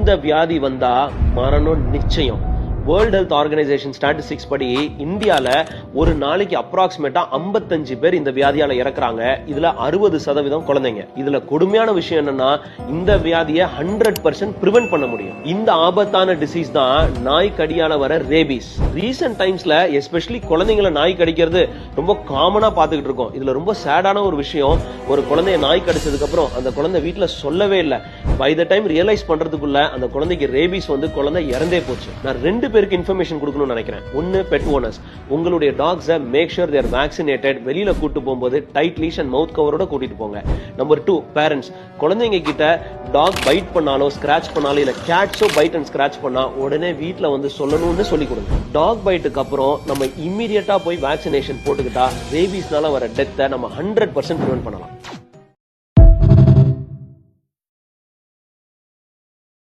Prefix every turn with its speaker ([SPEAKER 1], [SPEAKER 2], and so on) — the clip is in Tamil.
[SPEAKER 1] இந்த வியாதி வந்தா மரணம் நிச்சயம். வேர்ல்ட் ஹெல்த் ஆர்கனைசேஷன் ஸ்டாட்டிஸ்டிக்ஸ் படி இந்தியால ஒரு நாளைக்கு அப்ராக்சிமேட்டா 55 பேர் இந்த வியாதியால இறக்குறாங்க. இதுல 60% குழந்தைங்க. இதுல கொடுமையான விஷயம் என்னன்னா, இந்த வியாதியை 100% பிரிவென்ட் பண்ண முடியும். இந்த ஆபத்தான டிசீஸ் தான் நாய் கடியால வர ரேபீஸ். ரீசன்ட் டைம்ஸ்ல எஸ்பெஷலி குழந்தைங்களை நாய் கடிக்கிறது ரொம்ப காமனா பாத்துக்கிட்டு இருக்கோம். இதுல ரொம்ப சேடான ஒரு விஷயம், ஒரு குழந்தைய நாய் கடிச்சதுக்கு அப்புறம் அந்த குழந்தை வீட்டுல சொல்லவே இல்லை. பை த டைம் ரியலைஸ் பண்றதுக்குள்ள அந்த குழந்தைக்கு ரேபீஸ் வந்து குழந்தை இறந்தே போச்சு. நான் 2 பேருக்கு இன்ஃபர்மேஷன் கொடுக்கணும்னு நினைக்கிறேன். ஒன்னு, பெட் ஓனர்ஸ், உங்களுடைய டாக்ஸை மேக் ஷூர் தேர் வேக்சினேட்டட். வெளியில கூட்டு போகும்போது டைட் லீஷ் அண்ட் மவுத் கவரோட கூட்டிட்டு போங்க. நம்பர் 2, பேரண்ட்ஸ், குழந்தைங்க கிட்ட டாக் பைட் பண்ணாலோ ஸ்கிராச் பண்ணாலோ இல்ல கேட்ஸோ பைட் அண்ட் ஸ்கிராச் பண்ணா உடனே வீட்டுல வந்து சொல்லணும்னு சொல்லி கொடுங்க. டாக் பைட்டுக்கு அப்புறம் நம்ம இம்மீடியட்டா போய் வேக்சினேஷன் போட்டுக்கிட்டா ரேபீஸ்னால வர டெத்தை நம்ம 100% பிரிவென்ட் பண்ணலாம்.